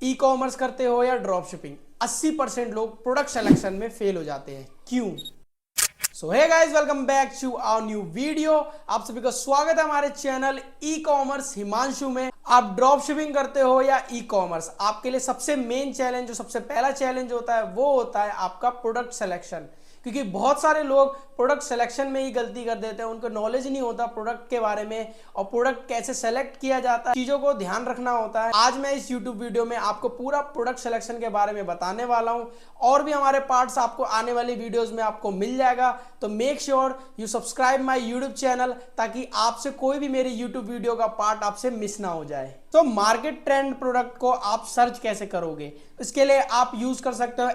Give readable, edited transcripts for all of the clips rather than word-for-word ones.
E commerce करते हो या ड्रॉप शिपिंग, 80% लोग प्रोडक्ट सिलेक्शन में फेल हो जाते हैं। क्यों? So hey guys, welcome back to our new video. आप सभी का स्वागत है हमारे चैनल ई कॉमर्स हिमांशु में। आप ड्रॉप शिपिंग करते हो या ई कॉमर्स, आपके लिए सबसे मेन चैलेंज, जो सबसे पहला चैलेंज होता है वो होता है आपका प्रोडक्ट सिलेक्शन। क्योंकि बहुत सारे लोग प्रोडक्ट सिलेक्शन में ही गलती कर देते हैं, उनको नॉलेज नहीं होता प्रोडक्ट के बारे में और प्रोडक्ट कैसे सेलेक्ट किया जाता है, चीजों को ध्यान रखना होता है। आज मैं इस यूट्यूब वीडियो में आपको पूरा प्रोडक्ट सिलेक्शन के बारे में बताने वाला हूं और भी हमारे पार्ट्स आपको आने वाली वीडियोस में आपको मिल जाएगा। तो make sure you subscribe my YouTube channel, ताकि आपसे कोई भी मेरे यूट्यूब वीडियो का पार्ट आपसे मिस ना हो जाए। तो मार्केट ट्रेंड प्रोडक्ट को आप सर्च कैसे करोगे? इसके लिए आप यूज कर सकते हो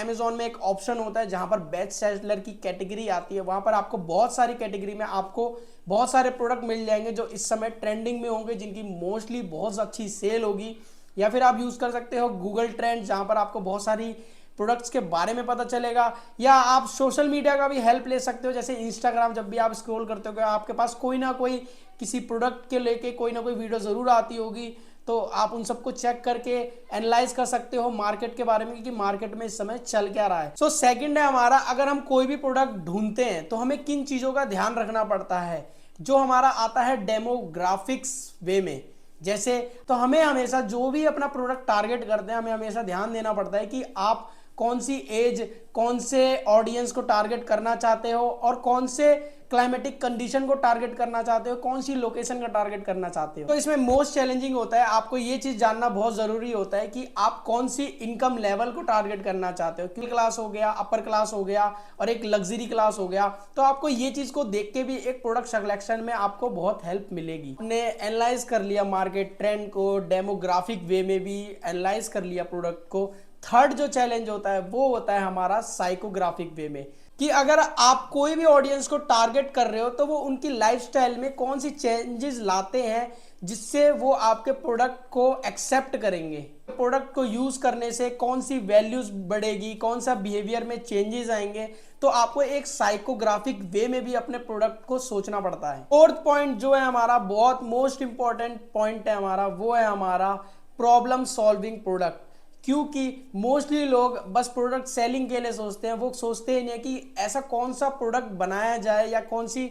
अमेजोन में एक ऑप्शन होता है जहां पर बेस्ट सेलर की कैटेगरी आती है। वहां पर आपको बहुत सारी कैटेगरी में आपको बहुत सारे प्रोडक्ट मिल जाएंगे जो इस समय ट्रेंडिंग में होंगे, जिनकी मोस्टली बहुत अच्छी सेल होगी। या फिर आप यूज कर सकते हो गूगल ट्रेंड, जहां पर आपको बहुत सारी प्रोडक्ट्स के बारे में पता चलेगा। या आप सोशल मीडिया का भी हेल्प ले सकते हो, जैसे इंस्टाग्राम, जब भी आप स्क्रॉल करते हो आपके पास कोई ना कोई किसी प्रोडक्ट के लेके कोई ना कोई वीडियो जरूर आती होगी, तो आप उन सबको चेक करके एनालाइज कर सकते हो मार्केट के बारे में कि मार्केट में इस समय चल क्या रहा है। सो सेकंड है हमारा, अगर हम कोई भी प्रोडक्ट ढूंढते हैं तो हमें किन चीजों का ध्यान रखना पड़ता है, जो हमारा आता है डेमोग्राफिक्स वे में। जैसे तो हमें हमेशा जो भी अपना प्रोडक्ट टारगेट करते हैं, हमें हमेशा ध्यान देना पड़ता है कि आप कौन सी एज, कौन से ऑडियंस को टारगेट करना चाहते हो और कौन से क्लाइमेटिक कंडीशन को टारगेट करना चाहते हो, कौन सी लोकेशन का टारगेट करना चाहते हो। तो इसमें मोस्ट चैलेंजिंग होता है, आपको ये चीज जानना बहुत जरूरी होता है कि आप कौन सी इनकम लेवल को टारगेट करना चाहते हो। मिडिल क्लास हो गया, अपर क्लास हो गया और एक लग्जरी क्लास हो गया। तो आपको ये चीज को देख के भी एक प्रोडक्ट सिलेक्शन में आपको बहुत हेल्प मिलेगी। हमने एनालाइज कर लिया मार्केट ट्रेंड को, डेमोग्राफिक वे में भी एनालाइज कर लिया प्रोडक्ट को। थर्ड जो चैलेंज होता है वो होता है हमारा साइकोग्राफिक वे में, कि अगर आप कोई भी ऑडियंस को टारगेट कर रहे हो तो वो उनकी लाइफस्टाइल में कौन सी चेंजेस लाते हैं जिससे वो आपके प्रोडक्ट को एक्सेप्ट करेंगे। प्रोडक्ट को यूज करने से कौन सी वैल्यूज बढ़ेगी, कौन सा बिहेवियर में चेंजेस आएंगे। तो आपको एक साइकोग्राफिक वे में भी अपने प्रोडक्ट को सोचना पड़ता है। फोर्थ पॉइंट जो है हमारा, बहुत मोस्ट इंपॉर्टेंट पॉइंट है हमारा, वो है हमारा प्रॉब्लम सॉल्विंग प्रोडक्ट। क्योंकि मोस्टली लोग बस प्रोडक्ट सेलिंग के लिए सोचते हैं, वो सोचते ही नहीं कि ऐसा कौन सा प्रोडक्ट बनाया जाए या कौन सी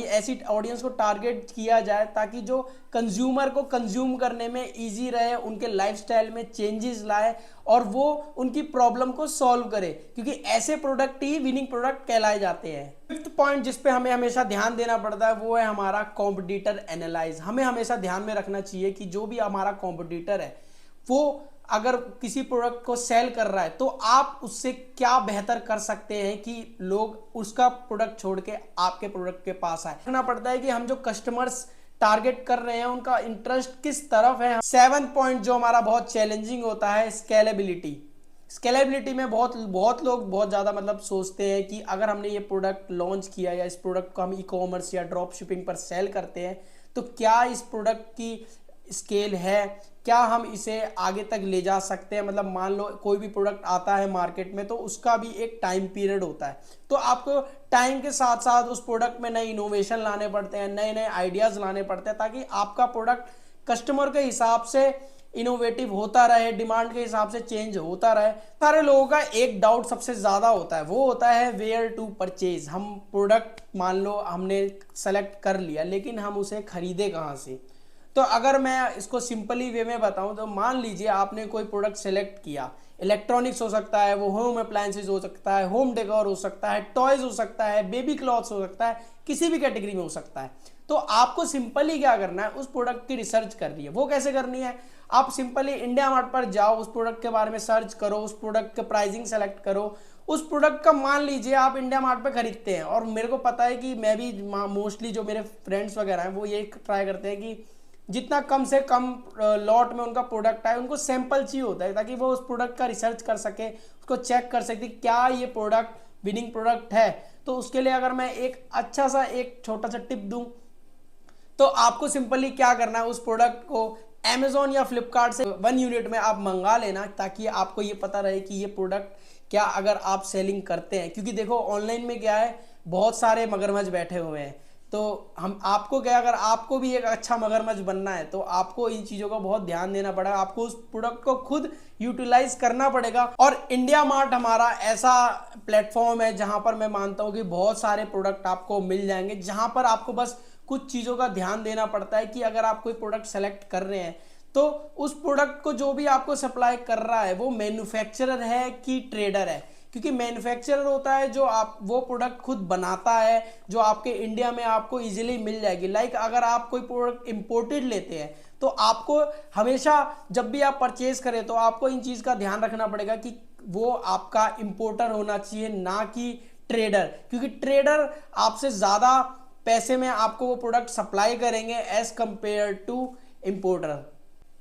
ऐसी ऑडियंस को टारगेट किया जाए ताकि जो कंज्यूमर को कंज्यूम करने में इजी रहे, उनके लाइफस्टाइल में चेंजेस लाए और वो उनकी प्रॉब्लम को सॉल्व करे। क्योंकि ऐसे प्रोडक्ट ही विनिंग प्रोडक्ट कहलाए जाते हैं। फिफ्थ पॉइंट जिस पे हमें हमेशा ध्यान देना पड़ता है वो है हमारा कॉम्पिटिटर एनालाइज। हमें हमेशा ध्यान में रखना चाहिए कि जो भी हमारा कॉम्पिटिटर है वो अगर किसी प्रोडक्ट को सेल कर रहा है तो आप उससे क्या बेहतर कर सकते हैं कि लोग उसका प्रोडक्ट छोड़ के आपके प्रोडक्ट के पास आए। रखना पड़ता है कि हम जो कस्टमर्स टारगेट कर रहे हैं उनका इंटरेस्ट किस तरफ है। सेवंथ पॉइंट जो हमारा बहुत चैलेंजिंग होता है, स्केलेबिलिटी। स्केलेबिलिटी में बहुत लोग बहुत ज़्यादा सोचते हैं कि अगर हमने ये प्रोडक्ट लॉन्च किया या इस प्रोडक्ट को हम ई कॉमर्स या ड्रॉप शिपिंग पर सेल करते हैं तो क्या इस प्रोडक्ट की स्केल है, क्या हम इसे आगे तक ले जा सकते हैं। मान लो कोई भी प्रोडक्ट आता है मार्केट में तो उसका भी एक टाइम पीरियड होता है, तो आपको टाइम के साथ साथ उस प्रोडक्ट में नए इनोवेशन लाने पड़ते हैं, नए नए आइडियाज लाने पड़ते हैं ताकि आपका प्रोडक्ट कस्टमर के हिसाब से इनोवेटिव होता रहे, डिमांड के हिसाब से चेंज होता रहे। सारे लोगों का एक डाउट सबसे ज्यादा होता है, वो होता है वेयर टू परचेज। हम प्रोडक्ट मान लो हमने सेलेक्ट कर लिया लेकिन हम उसे खरीदे कहाँ से। तो अगर मैं इसको सिंपली वे में बताऊं तो मान लीजिए आपने कोई प्रोडक्ट सेलेक्ट किया, इलेक्ट्रॉनिक्स हो सकता है, वो होम अप्लायंसेज हो सकता है, होम डेकोर हो सकता है, टॉयज हो सकता है, बेबी क्लॉथ्स हो सकता है, किसी भी कैटेगरी में हो सकता है। तो आपको सिंपली क्या करना है, उस प्रोडक्ट की रिसर्च करनी है। वो कैसे करनी है? आप सिंपली इंडिया मार्ट पर जाओ, उस प्रोडक्ट के बारे में सर्च करो, उस प्रोडक्ट के प्राइसिंग सेलेक्ट करो। उस प्रोडक्ट का मान लीजिए आप इंडिया मार्ट पे खरीदते हैं और मेरे को पता है कि मैं भी मोस्टली जो मेरे फ्रेंड्स वगैरह हैं वो ये ट्राई करते हैं कि जितना कम से कम लॉट में उनका प्रोडक्ट आए, उनको सैंपल चाहिए होता है ताकि वो उस प्रोडक्ट का रिसर्च कर सके, उसको चेक कर सके क्या ये प्रोडक्ट विनिंग प्रोडक्ट है। तो उसके लिए अगर मैं एक अच्छा सा एक छोटा सा टिप दूं तो आपको सिंपली क्या करना है, उस प्रोडक्ट को अमेजोन या फ्लिपकार्ट से 1 यूनिट में आप मंगा लेना ताकि आपको ये पता रहे कि ये प्रोडक्ट क्या अगर आप सेलिंग करते हैं। क्योंकि देखो ऑनलाइन में क्या है, बहुत सारे मगरमच्छ बैठे हुए हैं, तो हम आपको क्या, अगर आपको भी एक अच्छा मगरमच्छ बनना है तो आपको इन चीज़ों का बहुत ध्यान देना पड़ेगा, आपको उस प्रोडक्ट को खुद यूटिलाइज करना पड़ेगा। और इंडिया मार्ट हमारा ऐसा प्लेटफॉर्म है जहां पर मैं मानता हूं कि बहुत सारे प्रोडक्ट आपको मिल जाएंगे, जहां पर आपको बस कुछ चीज़ों का ध्यान देना पड़ता है कि अगर आप कोई प्रोडक्ट सेलेक्ट कर रहे हैं तो उस प्रोडक्ट को जो भी आपको सप्लाई कर रहा है वो मैन्युफैक्चरर है कि ट्रेडर है। क्योंकि मैन्युफैक्चरर होता है जो आप वो प्रोडक्ट खुद बनाता है, जो आपके इंडिया में आपको इजीली मिल जाएगी। लाइक अगर आप कोई प्रोडक्ट इंपोर्टेड लेते हैं तो आपको हमेशा जब भी आप परचेज करें तो आपको इन चीज़ का ध्यान रखना पड़ेगा कि वो आपका इंपोर्टर होना चाहिए, ना कि ट्रेडर। क्योंकि ट्रेडर आपसे ज़्यादा पैसे में आपको वो प्रोडक्ट सप्लाई करेंगे एज कंपेयर टू इंपोर्टर।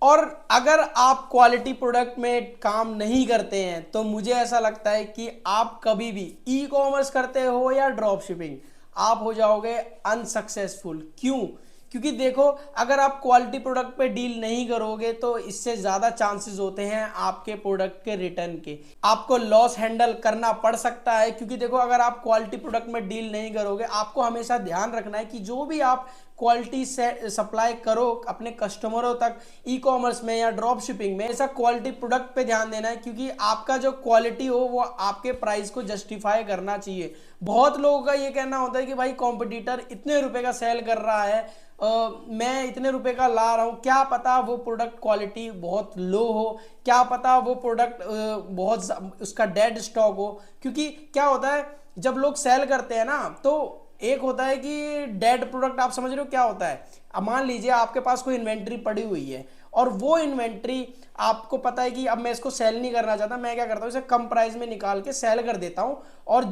और अगर आप क्वालिटी प्रोडक्ट में काम नहीं करते हैं तो मुझे ऐसा लगता है कि आप कभी भी ई कॉमर्स करते हो या ड्रॉप शिपिंग, आप हो जाओगे अनसक्सेसफुल। क्यों? क्योंकि देखो, अगर आप क्वालिटी प्रोडक्ट पे डील नहीं करोगे तो इससे ज़्यादा चांसेस होते हैं आपके प्रोडक्ट के रिटर्न के, आपको लॉस हैंडल करना पड़ सकता है। क्योंकि देखो, अगर आप क्वालिटी प्रोडक्ट में डील नहीं करोगे, आपको हमेशा ध्यान रखना है कि जो भी आप क्वालिटी से सप्लाई करो अपने कस्टमरों तक, ई कॉमर्स में या ड्रॉप शिपिंग में, ऐसा क्वालिटी प्रोडक्ट पे ध्यान देना है। क्योंकि आपका जो क्वालिटी हो वो आपके प्राइस को जस्टिफाई करना चाहिए। बहुत लोगों का ये कहना होता है कि भाई कॉम्पिटिटर इतने रुपए का सेल कर रहा है, मैं इतने रुपए का ला रहा हूं, क्या पता वो प्रोडक्ट क्वालिटी बहुत लो हो, क्या पता वो प्रोडक्ट बहुत उसका डेड स्टॉक हो। क्योंकि क्या होता है जब लोग सेल करते हैं ना, तो एक होता है कि डेड प्रोडक्ट, आप समझ रहे हो क्या होता है। अब मान लीजिए आपके पास कोई इन्वेंट्री पड़ी हुई है और वो इन्वेंट्री आपको पता है कि अब मैं इसको सेल नहीं करना चाहता, मैं क्या करता हूँ इसे कम प्राइस में निकाल के सेल कर देता हूँ, और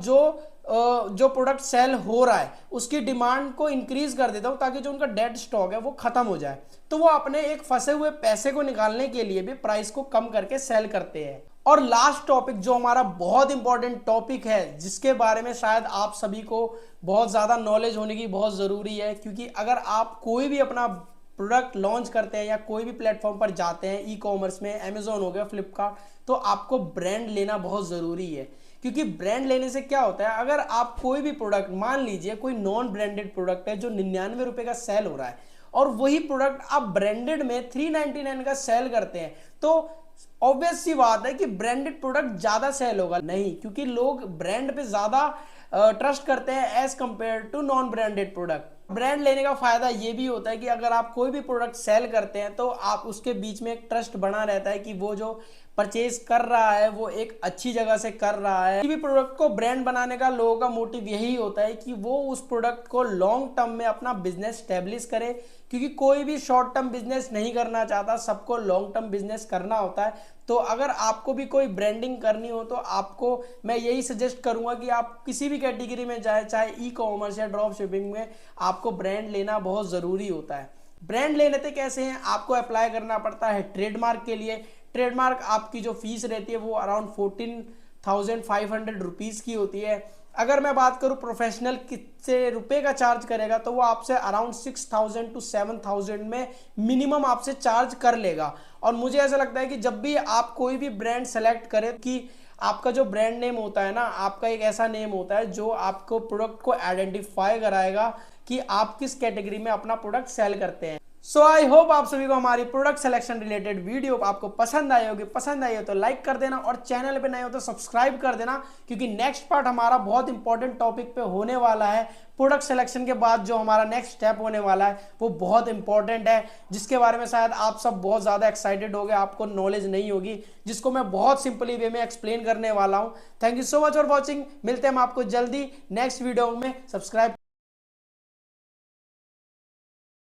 जो प्रोडक्ट सेल हो रहा है उसकी डिमांड को इंक्रीज कर देता हूँ ताकि जो उनका डेड स्टॉक है वो खत्म हो जाए। तो वो अपने एक फंसे हुए पैसे को निकालने के लिए भी प्राइस को कम करके सेल करते हैं। और लास्ट टॉपिक जो हमारा बहुत इंपॉर्टेंट टॉपिक है, जिसके बारे में शायद आप सभी को बहुत ज़्यादा नॉलेज होने की बहुत ज़रूरी है। क्योंकि अगर आप कोई भी अपना प्रोडक्ट लॉन्च करते हैं या कोई भी प्लेटफॉर्म पर जाते हैं ई कॉमर्स में, अमेजोन हो गया, फ्लिपकार्ट, तो आपको ब्रांड लेना बहुत ज़रूरी है। क्योंकि ब्रांड लेने से क्या होता है, अगर आप कोई भी प्रोडक्ट, मान लीजिए कोई नॉन ब्रांडेड प्रोडक्ट है जो 99 रुपये का सेल हो रहा है और वही प्रोडक्ट आप ब्रांडेड में 399 का सेल करते हैं, तो ऑब्वियस सी बात है कि ब्रांडेड प्रोडक्ट ज्यादा सेल होगा नहीं, क्योंकि लोग ब्रांड पे ज्यादा ट्रस्ट करते हैं as compare to non branded product. Brand लेने का फायदा ये भी होता है कि अगर आप कोई भी प्रोडक्ट सेल करते हैं तो आप उसके बीच में एक ट्रस्ट बना रहता है कि वो जो परचेज कर रहा है वो एक अच्छी जगह से कर रहा है। किसी भी प्रोडक्ट को ब्रांड बनाने का लोगों का मोटिव यही होता है कि वो उस प्रोडक्ट को लॉन्ग टर्म में अपना बिजनेस स्टेब्लिश करे। क्योंकि कोई भी शॉर्ट टर्म बिजनेस नहीं करना चाहता, सबको लॉन्ग टर्म बिजनेस करना होता है। तो अगर आपको भी कोई ब्रांडिंग करनी हो तो आपको मैं यही सजेस्ट करूंगा कि आप किसी भी कैटेगरी में जाए, चाहे ई कॉमर्स या ड्रॉप शिपिंग में, आपको ब्रांड लेना बहुत ज़रूरी होता है। ब्रांड ले लेते कैसे हैं, आपको अप्लाई करना पड़ता है ट्रेडमार्क के लिए। ट्रेडमार्क आपकी जो फीस रहती है वो अराउंड 14,500 रुपीज़ की होती है। अगर मैं बात करूं प्रोफेशनल कितने रुपए का चार्ज करेगा तो वो आपसे अराउंड 6,000 to 7,000 में मिनिमम आपसे चार्ज कर लेगा। और मुझे ऐसा लगता है कि जब भी आप कोई भी ब्रांड सेलेक्ट करें कि आपका जो ब्रांड नेम होता है ना, आपका एक ऐसा नेम होता है जो आपको प्रोडक्ट को आइडेंटिफाई कराएगा कि आप किस कैटेगरी में अपना प्रोडक्ट सेल करते हैं। सो आई होप आप सभी को हमारी प्रोडक्ट सिलेक्शन रिलेटेड वीडियो आपको पसंद आई होगी। पसंद आई हो तो लाइक कर देना और चैनल पे नए हो तो सब्सक्राइब कर देना, क्योंकि नेक्स्ट पार्ट हमारा बहुत इंपॉर्टेंट टॉपिक पे होने वाला है। प्रोडक्ट सिलेक्शन के बाद जो हमारा नेक्स्ट स्टेप होने वाला है वो बहुत इंपॉर्टेंट है, जिसके बारे में शायद आप सब बहुत ज़्यादा एक्साइटेड हो गए, आपको नॉलेज नहीं होगी, जिसको मैं बहुत सिंपली वे में एक्सप्लेन करने वाला हूँ। Thank you so much for watching. मिलते हैं हम आपको जल्दी नेक्स्ट वीडियो में। सब्सक्राइब